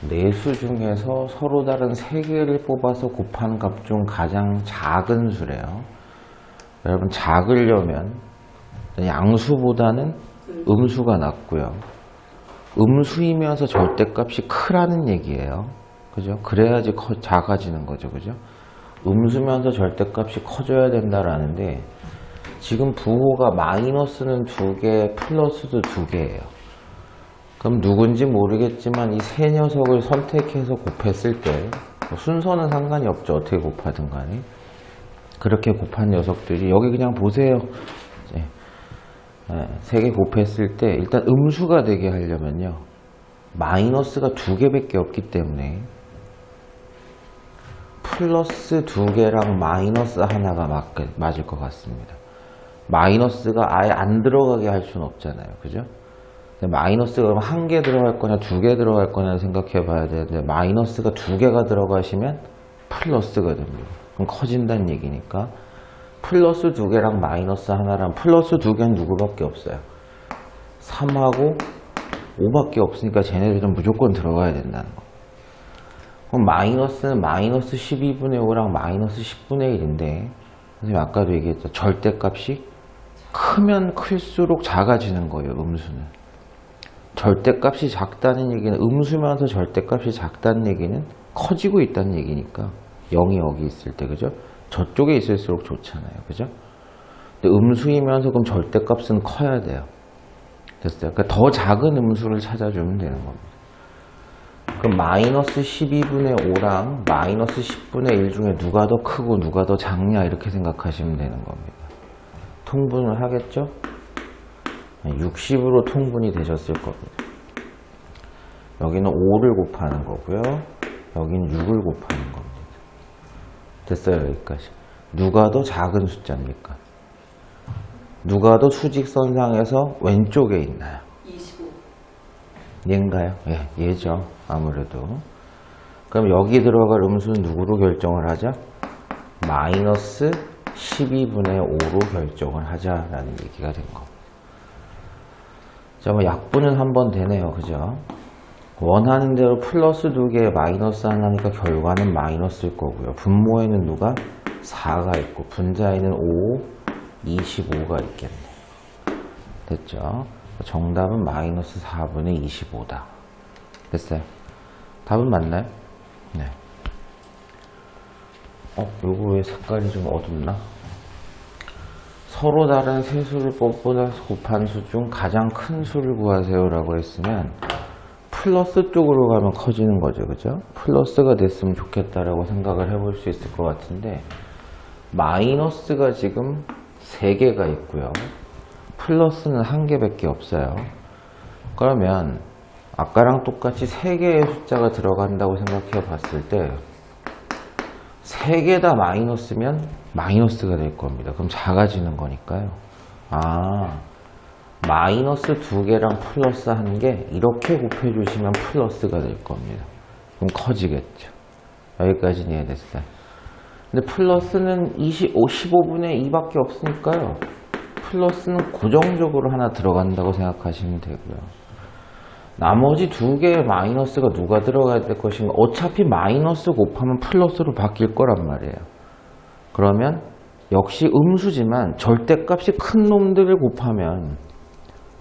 내수 중에서 서로 다른 세 개를 뽑아서 곱한 값 중 가장 작은 수래요. 여러분, 작으려면 양수보다는 음수가 낫고요. 음수이면서 절대값이 크라는 얘기예요. 그죠? 그래야지 작아지는 거죠. 그죠? 음수면서 절대값이 커져야 된다라는데, 지금 부호가 마이너스는 2개, 플러스도 2개예요. 그럼 누군지 모르겠지만 이 세 녀석을 선택해서 곱했을 때 순서는 상관이 없죠. 어떻게 곱하든 간에. 그렇게 곱한 녀석들이 여기 그냥 보세요. 세 개 곱했을 때 일단 음수가 되게 하려면요, 마이너스가 2개밖에 없기 때문에 플러스 2개랑 마이너스 하나가 맞을 것 같습니다. 마이너스가 아예 안 들어가게 할 수는 없잖아요. 그죠? 마이너스가 그럼 1개 들어갈 거냐 2개 들어갈 거냐 생각해 봐야 되는데, 마이너스가 2개가 들어가시면 플러스가 됩니다. 그럼 커진다는 얘기니까 플러스 2개랑 마이너스 하나랑, 플러스 2개는 누구밖에 없어요? 3하고 5밖에 없으니까 쟤네들은 무조건 들어가야 된다는 거. 그럼 마이너스는 마이너스 12분의 5랑 마이너스 10분의 1인데, 선생님 아까도 얘기했죠. 절대값이 크면 클수록 작아지는 거예요. 음수는. 절대값이 작다는 얘기는, 음수면서 절대값이 작다는 얘기는 커지고 있다는 얘기니까, 0이 여기 있을 때, 그죠? 저쪽에 있을수록 좋잖아요. 그죠? 근데 음수이면서 그럼 절대값은 커야 돼요. 됐어요? 그러니까 더 작은 음수를 찾아주면 되는 겁니다. 그럼 마이너스 12분의 5랑 마이너스 10분의 1 중에 누가 더 크고 누가 더 작냐, 이렇게 생각하시면 되는 겁니다. 통분을 하겠죠? 60으로 통분이 되셨을 겁니다. 여기는 5를 곱하는 거고요. 여기는 6을 곱하는 겁니다. 됐어요? 여기까지. 누가 더 작은 숫자입니까? 누가 더 수직선상에서 왼쪽에 있나요? 25. 얘인가요? 예, 얘죠. 아무래도. 그럼 여기 들어갈 음수는 누구로 결정을 하자? 마이너스 12분의 5로 결정을 하자라는 얘기가 된 거. 자, 뭐 약분은 한번 되네요. 그죠? 원하는 대로 플러스 2개, 마이너스 하나니까 결과는 마이너스일 거고요. 분모에는 누가? 4가 있고, 분자에는 5, 25가 있겠네. 됐죠? 정답은 마이너스 4분의 25다. 됐어요? 답은 맞나요? 네. 요거 왜 색깔이 좀 어둡나? 서로 다른 세 수를 뽑아서 곱한 수 중 가장 큰 수를 구하세요 라고 했으면 플러스 쪽으로 가면 커지는 거죠. 그죠? 플러스가 됐으면 좋겠다라고 생각을 해볼 수 있을 것 같은데, 마이너스가 지금 3개가 있고요. 플러스는 1개밖에 없어요. 그러면 아까랑 똑같이 3개의 숫자가 들어간다고 생각해 봤을 때 3개 다 마이너스면 마이너스가 될 겁니다. 그럼 작아지는 거니까요. 마이너스 2개랑 플러스 1개 이렇게 곱해주시면 플러스가 될 겁니다. 그럼 커지겠죠. 여기까지는 이해됐어요. 근데 플러스는 15분의 2밖에 없으니까요. 플러스는 고정적으로 하나 들어간다고 생각하시면 되고요. 나머지 2개의 마이너스가 누가 들어가야 될 것인가? 어차피 마이너스 곱하면 플러스로 바뀔 거란 말이에요. 그러면 역시 음수지만 절대값이 큰 놈들을 곱하면,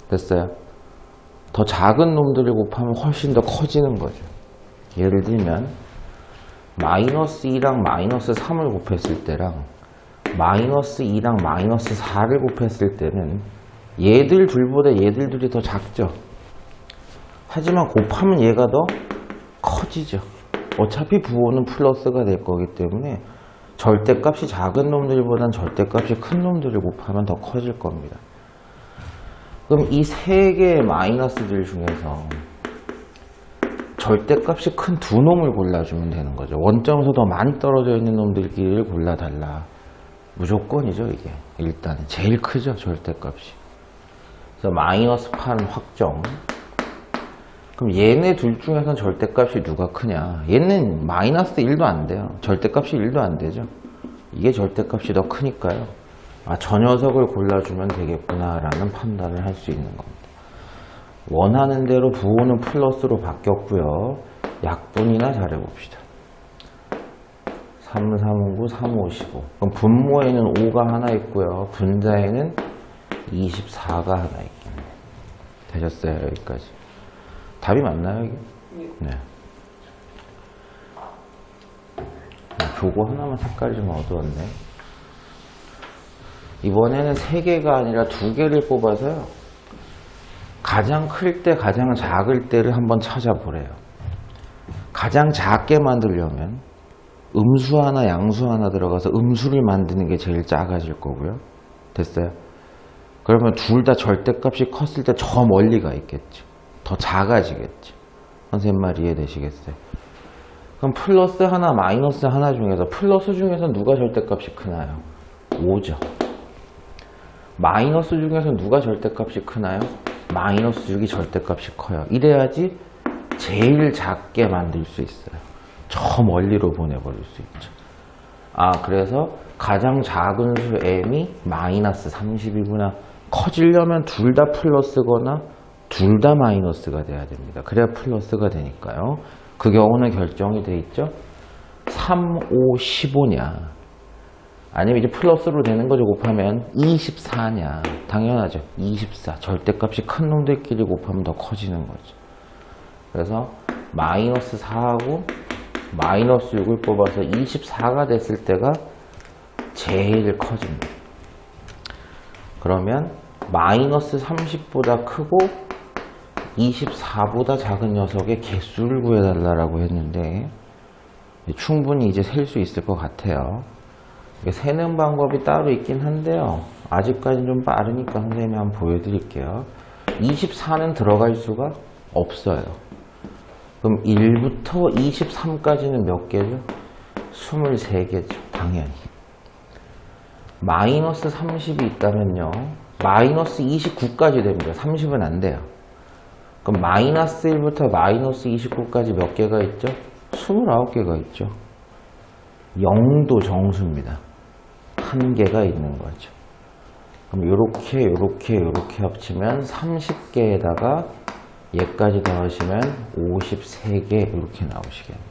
됐어요? 더 작은 놈들을 곱하면 훨씬 더 커지는 거죠. 예를 들면 마이너스 2랑 마이너스 3을 곱했을 때랑 마이너스 2랑 마이너스 4를 곱했을 때는 얘들 둘보다 얘들 둘이 더 작죠. 하지만 곱하면 얘가 더 커지죠. 어차피 부호는 플러스가 될 거기 때문에 절대값이 작은 놈들보다는 절대값이 큰 놈들을 곱하면 더 커질 겁니다. 그럼 이 3개의 마이너스들 중에서 절대값이 큰 2놈을 골라주면 되는 거죠. 원점에서 더 많이 떨어져 있는 놈들끼리를 골라달라. 무조건이죠, 이게. 일단 제일 크죠, 절대값이. 그래서 마이너스 8은 확정. 그럼 얘네 둘 중에서는 절대값이 누가 크냐? 얘는 마이너스 1도 안 돼요. 절대값이 1도 안 되죠. 이게 절대값이 더 크니까요. 저 녀석을 골라주면 되겠구나 라는 판단을 할 수 있는 겁니다. 원하는 대로 부호는 플러스로 바뀌었고요. 약분이나 잘해봅시다. 3, 3, 9, 3, 5, 15. 그럼 분모에는 5가 하나 있고요. 분자에는 24가 하나 있겠네. 되셨어요? 여기까지. 답이 맞나요? 이게? 네. 교고 하나만 색깔이 좀 어두웠네. 이번에는 3개가 아니라 2개를 뽑아서요. 가장 클 때, 가장 작을 때를 한번 찾아보래요. 가장 작게 만들려면 음수 하나, 양수 하나 들어가서 음수를 만드는 게 제일 작아질 거고요. 됐어요? 그러면 둘 다 절대값이 컸을 때 저 멀리가 있겠죠. 더 작아지겠죠. 선생님 말 이해되시겠어요? 그럼 플러스 하나, 마이너스 하나 중에서 플러스 중에서 누가 절대값이 크나요? 5죠. 마이너스 중에서 누가 절대값이 크나요? 마이너스 6이 절대값이 커요. 이래야지 제일 작게 만들 수 있어요. 저 멀리로 보내버릴 수 있죠. 그래서 가장 작은 수 m이 마이너스 30이구나. 커지려면 둘 다 플러스거나 둘 다 마이너스가 돼야 됩니다. 그래야 플러스가 되니까요. 그 경우는 결정이 돼 있죠. 3, 5, 15냐 아니면 이제 플러스로 되는 거죠. 곱하면 24냐. 당연하죠. 24. 절대값이 큰 놈들끼리 곱하면 더 커지는 거죠. 그래서 마이너스 4하고 마이너스 6을 뽑아서 24가 됐을 때가 제일 커집니다. 그러면 마이너스 30보다 크고 24보다 작은 녀석의 개수를 구해달라고 했는데 충분히 이제 셀 수 있을 것 같아요. 세는 방법이 따로 있긴 한데요. 아직까지는 좀 빠르니까 선생님이 한번 보여드릴게요. 24는 들어갈 수가 없어요. 그럼 1부터 23까지는 몇 개죠? 23개죠. 당연히. 마이너스 30이 있다면요. 마이너스 29까지 됩니다. 30은 안 돼요. 그럼 마이너스 1부터 마이너스 29까지 몇 개가 있죠? 29개가 있죠. 0도 정수입니다. 한 개가 있는 거죠. 그럼 요렇게 합치면 30개에다가 얘까지 더하시면 53개 이렇게 나오시겠네요.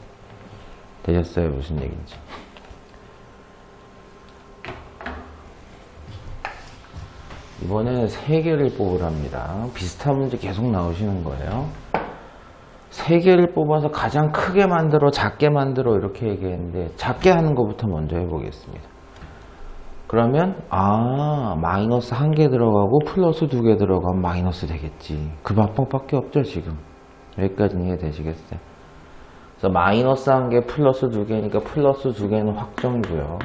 되셨어요? 무슨 얘기인지. 이번에는 3개를 뽑으랍니다. 비슷한 문제 계속 나오시는 거예요. 3개를 뽑아서 가장 크게 만들어, 작게 만들어 이렇게 얘기했는데 작게 하는 것부터 먼저 해보겠습니다. 그러면 마이너스 1개 들어가고 플러스 2개 들어가면 마이너스 되겠지. 그 방법밖에 없죠 지금. 여기까지는 이해되시겠어요? 그래서 마이너스 1개 플러스 2개니까 플러스 2개는 확정이고요.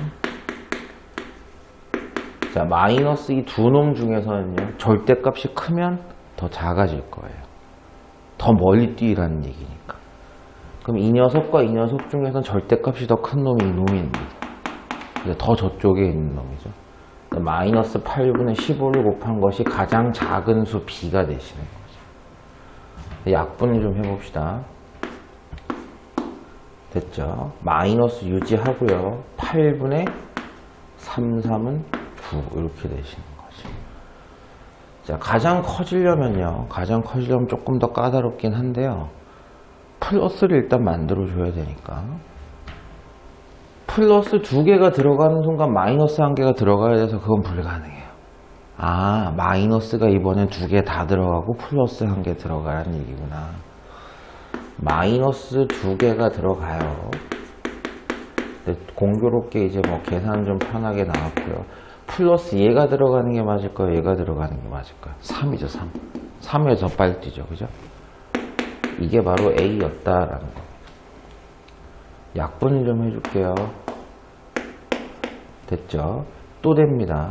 자, 마이너스 이 두 놈 중에서는요, 절대값이 크면 더 작아질 거예요. 더 멀리 뛰라는 얘기니까. 그럼 이 녀석과 이 녀석 중에서는 절대값이 더 큰 놈이 이 놈입니다. 더 저쪽에 있는 놈이죠. 마이너스 8분의 15를 곱한 것이 가장 작은 수 b가 되시는 거죠. 약분을 좀 해봅시다. 됐죠? 마이너스 유지하고요. 8분의 3, 3은 9 이렇게 되시는 거죠. 자, 가장 커지려면 조금 더 까다롭긴 한데요. 플러스를 일단 만들어줘야 되니까. 플러스 2개가 들어가는 순간 마이너스 1개가 들어가야 돼서 그건 불가능해요. 마이너스가 이번엔 2개 다 들어가고 플러스 1개 들어가라는 얘기구나. 마이너스 2개가 들어가요. 공교롭게 이제 뭐 계산 좀 편하게 나왔고요. 플러스 얘가 들어가는 게 맞을까요? 얘가 들어가는 게 맞을까요? 3이죠, 3. 3에 더 빨리 뛰죠, 그죠? 이게 바로 A였다라는 거. 약분을 좀 해줄게요. 됐죠? 또 됩니다.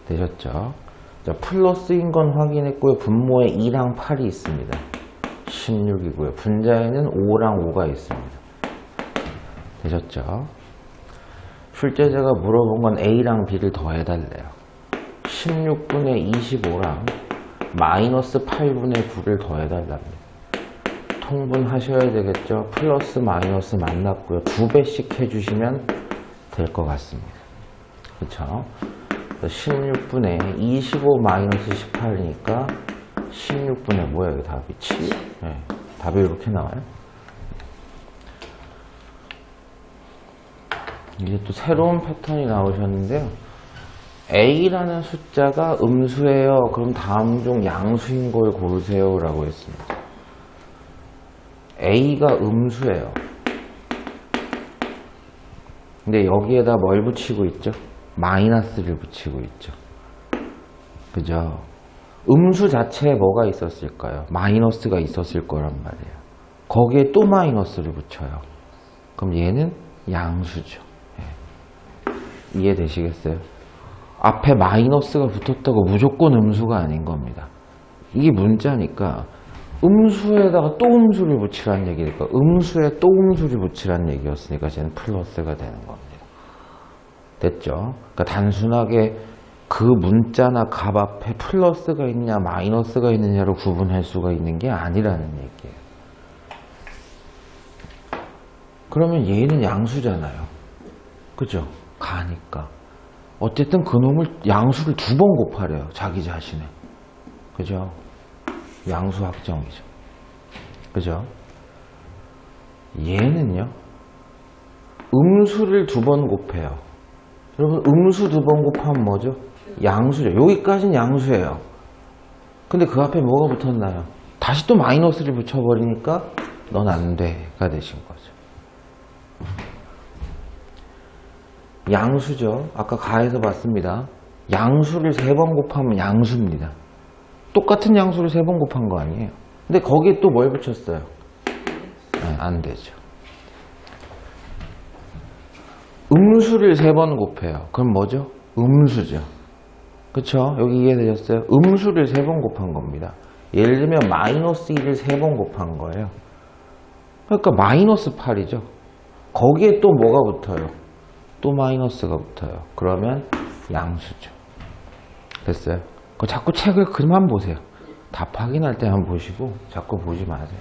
되셨죠? 자, 플러스인 건 확인했고요. 분모에 2랑 8이 있습니다. 16이고요. 분자에는 5랑 5가 있습니다. 되셨죠? 출제자가 물어본 건 A랑 B를 더해달래요. 16분의 25랑 마이너스 8분의 9를 더해달랍니다. 통분하셔야 되겠죠. 플러스 마이너스 만났고요. 2배씩 해주시면 될 것 같습니다. 그렇죠? 16분의 25 마이너스 18이니까 16분의 뭐야? 여기 답이 7? 네. 답이 이렇게 나와요. 이제 또 새로운 패턴이 나오셨는데요. A라는 숫자가 음수예요. 그럼 다음 중 양수인 걸 고르세요 라고 했습니다. A가 음수예요. 근데 여기에다 뭘 붙이고 있죠? 마이너스를 붙이고 있죠. 그죠? 음수 자체에 뭐가 있었을까요? 마이너스가 있었을 거란 말이에요. 거기에 또 마이너스를 붙여요. 그럼 얘는 양수죠. 예. 이해되시겠어요? 앞에 마이너스가 붙었다고 무조건 음수가 아닌 겁니다. 이게 문자니까 음수에다가 또 음수를 붙이라는 얘기니까 음수에 또 음수를 붙이라는 얘기였으니까 쟤는 플러스가 되는 겁니다. 됐죠? 그러니까 단순하게 그 문자나 값 앞에 플러스가 있냐 마이너스가 있느냐로 구분할 수가 있는 게 아니라는 얘기예요. 그러면 얘는 양수잖아요. 그죠? 가니까. 어쨌든 그놈을 양수를 2번 곱하래요. 자기 자신에. 그죠? 양수 확정이죠. 그죠? 얘는요. 음수를 2번 곱해요. 여러분 음수 2번 곱하면 뭐죠? 양수죠. 여기까지는 양수예요. 근데 그 앞에 뭐가 붙었나요? 다시 또 마이너스를 붙여버리니까 넌 안 돼가 되신 거죠. 양수죠. 아까 가에서 봤습니다. 양수를 3번 곱하면 양수입니다. 똑같은 양수를 3번 곱한 거 아니에요. 근데 거기에 또 뭘 붙였어요? 네, 안 되죠. 음수를 3번 곱해요. 그럼 뭐죠? 음수죠. 그쵸? 여기 이해되셨어요? 음수를 3번 곱한 겁니다. 예를 들면 마이너스 1을 3번 곱한 거예요. 그러니까 마이너스 8이죠. 거기에 또 뭐가 붙어요? 또 마이너스가 붙어요. 그러면 양수죠. 됐어요? 자꾸 책을 그만 보세요. 답 확인할 때 한번 보시고 자꾸 보지 마세요.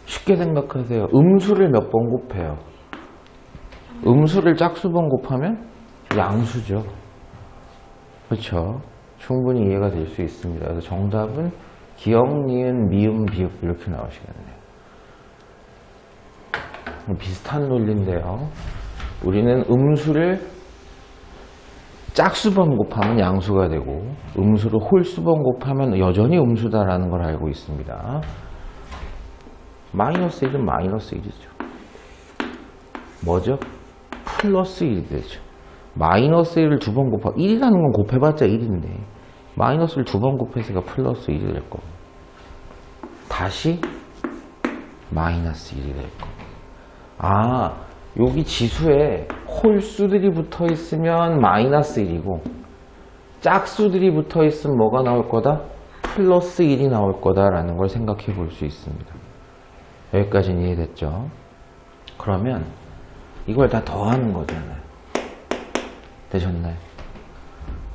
쉽게 생각하세요. 음수를 몇 번 곱해요? 음수를 짝수번 곱하면 양수죠. 그렇죠? 충분히 이해가 될 수 있습니다. 그래서 정답은 기역, 니은, 미음, 비읍 이렇게 나오시겠네요. 비슷한 논리인데요. 우리는 음수를 짝수번 곱하면 양수가 되고 음수를 홀수번 곱하면 여전히 음수다라는 걸 알고 있습니다. 마이너스 1은 마이너스 1이죠. 뭐죠? 플러스 1이 되죠. 마이너스 1을 2번 곱하고 1이라는 건 곱해봤자 1인데 마이너스를 2번 곱해서가 플러스 1이 될 거고 다시 마이너스 1이 될 거고 아 여기 지수에 홀수들이 붙어 있으면 마이너스 1이고 짝수들이 붙어 있으면 뭐가 나올 거다? 플러스 1이 나올 거다라는 걸 생각해 볼 수 있습니다. 여기까지는 이해됐죠? 그러면 이걸 다 더하는 거잖아요. 되셨나요?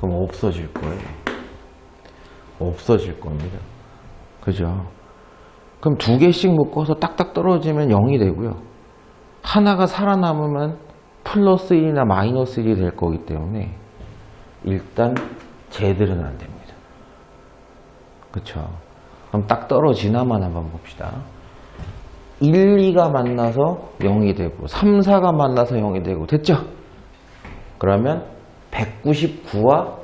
그럼 없어질 거예요. 없어질 겁니다. 그죠? 그럼 2개씩 묶어서 딱딱 떨어지면 0이 되고요. 하나가 살아남으면 플러스 1이나 마이너스 1이 될 거기 때문에 일단 쟤들은 안 됩니다. 그쵸? 그럼 딱 떨어지나만 한번 봅시다. 1, 2가 만나서 0이 되고 3, 4가 만나서 0이 되고 됐죠? 그러면 199와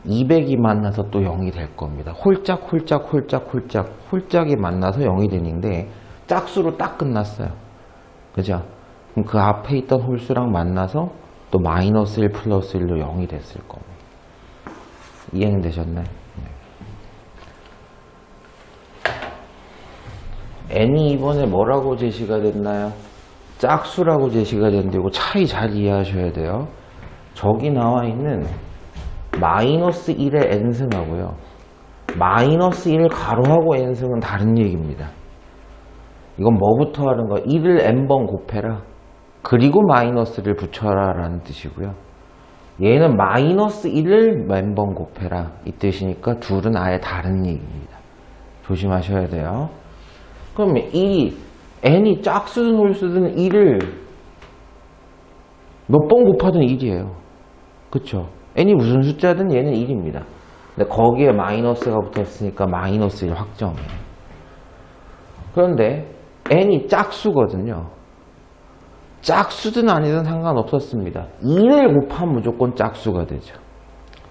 200이 만나서 또 0이 될 겁니다. 홀짝 홀짝이 만나서 0이 되는데 짝수로 딱 끝났어요. 그죠? 그럼 그 앞에 있던 홀수랑 만나서 또 마이너스 1 플러스 1로 0이 됐을 겁니다. 이해는 되셨나요? 네. n이 이번에 뭐라고 제시가 됐나요? 짝수라고 제시가 됐는데 이거 차이 잘 이해하셔야 돼요. 저기 나와 있는 마이너스 1의 n승하고요. 마이너스 1 가로하고 n승은 다른 얘기입니다. 이건 뭐부터 하는 거야? 1을 n번 곱해라. 그리고 마이너스를 붙여라 라는 뜻이고요. 얘는 마이너스 1을 n번 곱해라 이 뜻이니까 둘은 아예 다른 얘기입니다. 조심하셔야 돼요. 그럼 n이 짝수든 홀수든 1을 몇 번 곱하든 1이에요. 그쵸? n이 무슨 숫자든 얘는 1입니다. 근데 거기에 마이너스가 붙었으니까 마이너스 1 확정이에요. 그런데 n이 짝수거든요. 짝수든 아니든 상관없었습니다. 2를 곱하면 무조건 짝수가 되죠.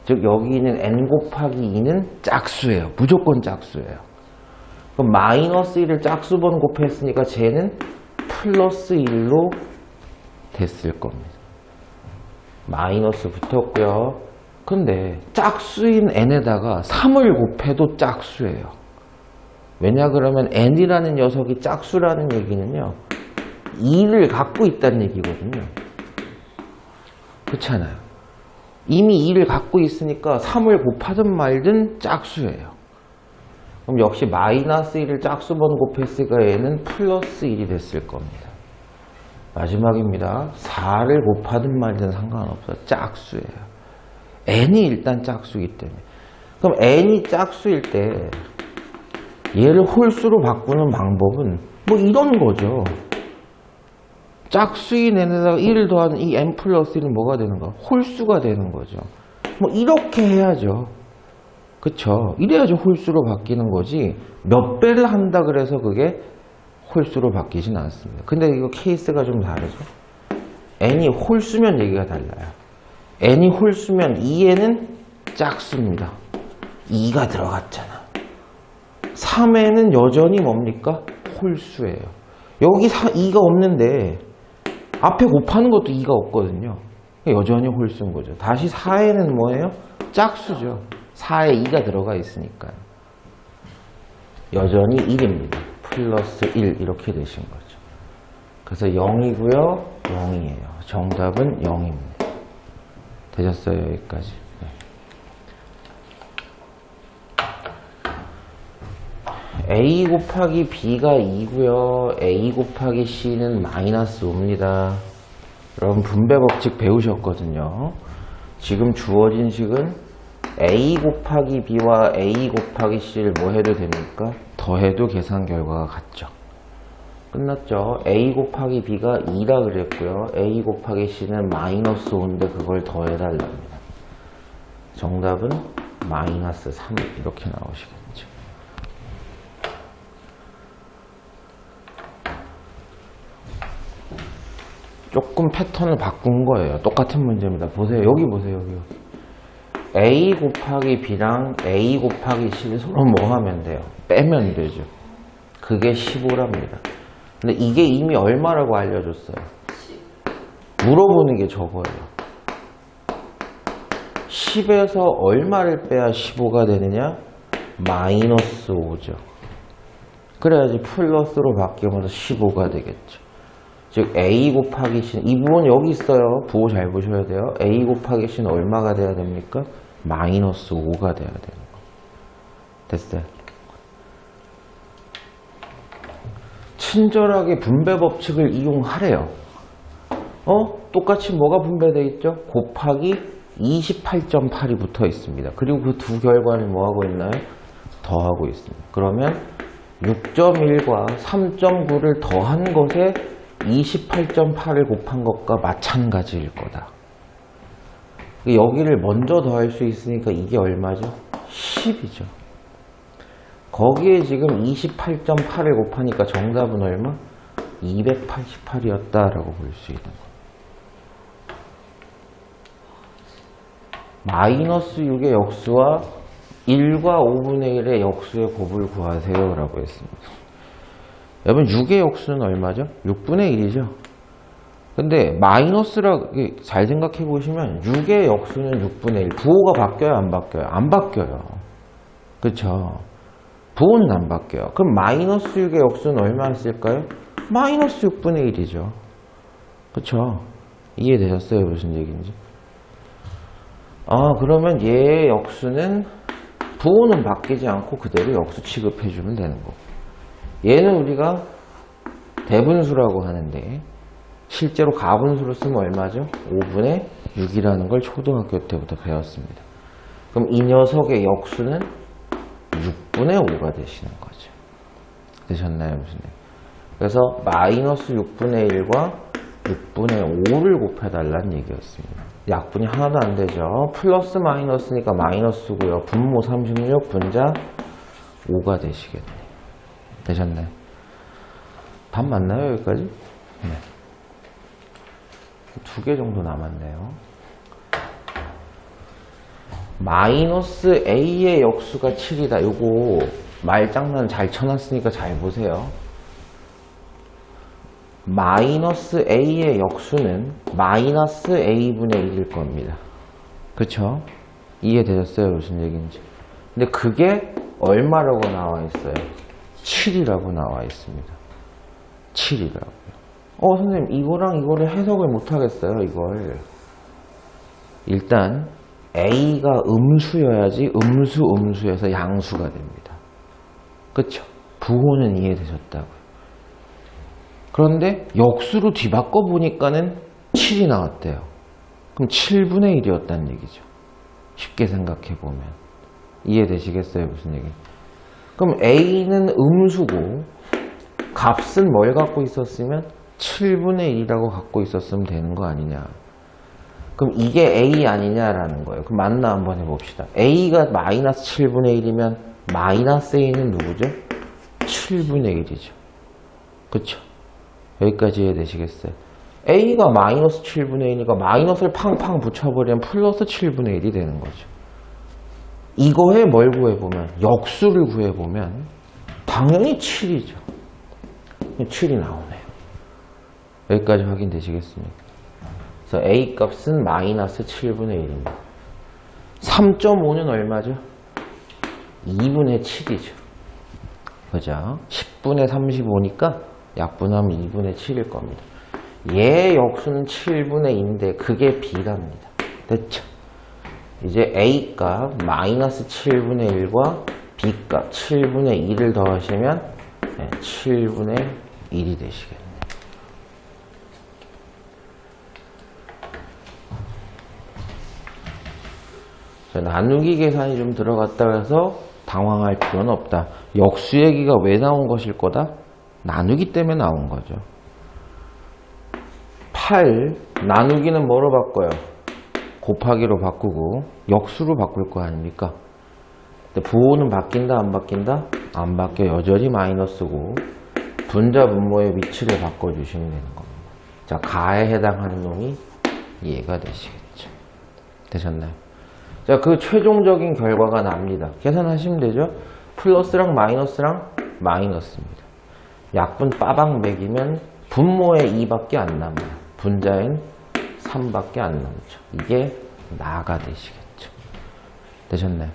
즉 여기 있는 n 곱하기 2는 짝수예요. 무조건 짝수예요. 그럼 마이너스 1을 짝수번 곱했으니까 쟤는 플러스 1로 됐을 겁니다. 마이너스 붙었고요. 근데 짝수인 n에다가 3을 곱해도 짝수예요. 왜냐 그러면 n이라는 녀석이 짝수라는 얘기는요. 2를 갖고 있다는 얘기거든요. 그렇잖아요. 이미 2를 갖고 있으니까 3을 곱하든 말든 짝수예요. 그럼 역시 마이너스 1을 짝수번 곱했으니까 얘는 플러스 1이 됐을 겁니다. 마지막입니다. 4를 곱하든 말든 상관없어요. 짝수예요. n이 일단 짝수이기 때문에. 그럼 n이 짝수일 때 얘를 홀수로 바꾸는 방법은 뭐 이런 거죠. 짝수인 n에다가 1을 더하는 이 n 플러스 1은 뭐가 되는 거야? 홀수가 되는 거죠. 뭐 이렇게 해야죠. 그쵸? 이래야지 홀수로 바뀌는 거지 몇 배를 한다 그래서 그게 홀수로 바뀌진 않습니다. 근데 이거 케이스가 좀 다르죠. n이 홀수면 얘기가 달라요. n이 홀수면 2에는 짝수입니다. 2가 들어갔잖아. 3에는 여전히 뭡니까? 홀수예요. 여기 2가 없는데 앞에 곱하는 것도 2가 없거든요. 여전히 홀수인 거죠. 다시 4에는 뭐예요? 짝수죠. 4에 2가 들어가 있으니까. 여전히 1입니다. 플러스 1 이렇게 되신 거죠. 그래서 0이고요. 0이에요. 정답은 0입니다. 되셨어요? 여기까지. 네. A 곱하기 B가 2고요. A 곱하기 C는 마이너스 5입니다. 여러분 분배 법칙 배우셨거든요. 지금 주어진 식은 A 곱하기 B와 A 곱하기 C를 뭐 해도 됩니까? 더해도 계산 결과가 같죠. 끝났죠. A 곱하기 B가 2라 그랬고요. A 곱하기 C는 마이너스 5인데 그걸 더해달랍니다. 정답은 마이너스 3 이렇게 나오시겠죠. 조금 패턴을 바꾼 거예요. 똑같은 문제입니다. 보세요. 여기 보세요. 여기. A 곱하기 B랑 A 곱하기 C를 서로 뭐 하면 돼요? 빼면 되죠. 그게 15랍니다. 근데 이게 이미 얼마라고 알려줬어요? 물어보는 게 저거예요. 10에서 얼마를 빼야 15가 되느냐? 마이너스 5죠. 그래야지 플러스로 바뀌면서 15가 되겠죠. 즉 A 곱하기 C, 이 부분 여기 있어요. 부호 잘 보셔야 돼요. A 곱하기 C는 얼마가 돼야 됩니까? 마이너스 5가 돼야 되는 거. 됐어요. 친절하게 분배 법칙을 이용하래요. 똑같이 뭐가 분배되어 있죠? 곱하기 28.8이 붙어 있습니다. 그리고 그 두 결과는 뭐 하고 있나요? 더하고 있습니다. 그러면 6.1과 3.9를 더한 것에 28.8을 곱한 것과 마찬가지일 거다. 여기를 먼저 더할 수 있으니까 이게 얼마죠? 10이죠. 거기에 지금 28.8을 곱하니까 정답은 얼마? 288이었다라고 볼 수 있는 거예요. 마이너스 6의 역수와 1과 5분의 1의 역수의 곱을 구하세요 라고 했습니다. 여러분 6의 역수는 얼마죠? 6분의 1이죠. 근데 마이너스라 잘 생각해 보시면 6의 역수는 6분의 1. 부호가 바뀌어요? 안 바뀌어요? 안 바뀌어요. 그렇죠? 부호는 안 바뀌어요. 그럼 마이너스 6의 역수는 얼마였을까요? 마이너스 6분의 1이죠. 그렇죠? 이해되셨어요? 무슨 얘기인지? 그러면 얘의 역수는 부호는 바뀌지 않고 그대로 역수 취급해주면 되는 거고, 얘는 우리가 대분수라고 하는데 실제로 가분수로 쓰면 얼마죠? 5분의 6이라는 걸 초등학교 때부터 배웠습니다. 그럼 이 녀석의 역수는 6분의 5가 되시는 거죠. 되셨나요? 무슨 얘기? 그래서 마이너스 6분의 1과 6분의 5를 곱해달라는 얘기였습니다. 약분이 하나도 안 되죠. 플러스 마이너스니까 마이너스고요. 분모 36, 분자 5가 되시겠네요. 되셨나요? 답 맞나요, 여기까지? 네. 2개 정도 남았네요. 마이너스 a의 역수가 7이다. 요거 말장난 잘 쳐놨으니까 잘 보세요. 마이너스 a의 역수는 마이너스 a분의 1일 겁니다. 그쵸? 이해되셨어요? 무슨 얘기인지. 근데 그게 얼마라고 나와 있어요? 7이라고 나와 있습니다. 7이라고요. 선생님 이거랑 이거를 해석을 못 하겠어요. 이걸 일단 a가 음수여야지 음수에서 양수가 됩니다. 그쵸? 부호는 이해되셨다고요. 그런데 역수로 뒤바꿔 보니까는 7이 나왔대요. 그럼 7분의 1이었다는 얘기죠. 쉽게 생각해 보면 이해되시겠어요? 무슨 얘기? 그럼 a는 음수고 값은 뭘 갖고 있었으면 7분의 1이라고 갖고 있었으면 되는 거 아니냐. 그럼 이게 a 아니냐라는 거예요. 그럼 맞나 한번 해봅시다. a가 마이너스 7분의 1이면 마이너스 a는 누구죠? 7분의 1이죠. 그쵸? 여기까지 이해되시겠어요? a가 마이너스 7분의 1이니까 마이너스를 팡팡 붙여버리면 플러스 7분의 1이 되는 거죠. 이거에 뭘 구해보면, 역수를 구해보면 당연히 7이죠. 7이 나오네요. 여기까지 확인되시겠습니까? 그래서 a 값은 마이너스 7분의 1입니다. 3.5는 얼마죠? 2분의 7이죠. 그죠? 10분의 35니까 약분하면 2분의 7일 겁니다. 얘 역수는 7분의 2인데 그게 b랍니다. 됐죠? 이제 a 값 마이너스 7분의 1과 b 값 7분의 2를 더하시면 7분의 1이 되시겠네요. 나누기 계산이 좀 들어갔다 해서 당황할 필요는 없다. 역수 얘기가 왜 나온 것일 거다? 나누기 때문에 나온 거죠. 8 나누기는 뭐로 바꿔요? 곱하기로 바꾸고 역수로 바꿀 거 아닙니까? 근데 부호는 바뀐다 안 바뀐다? 안 바뀌어. 여전히 마이너스고 분자 분모의 위치를 바꿔주시면 되는 겁니다. 자, 가에 해당하는 놈이 얘가 되시겠죠. 되셨나요? 자, 그 최종적인 결과가 납니다. 계산하시면 되죠. 플러스랑 마이너스랑 마이너스입니다. 약분 빠방 매기면 분모에 2밖에 안 남아요. 분자엔 3밖에 안 남죠. 이게 나가 되시겠죠. 되셨나요?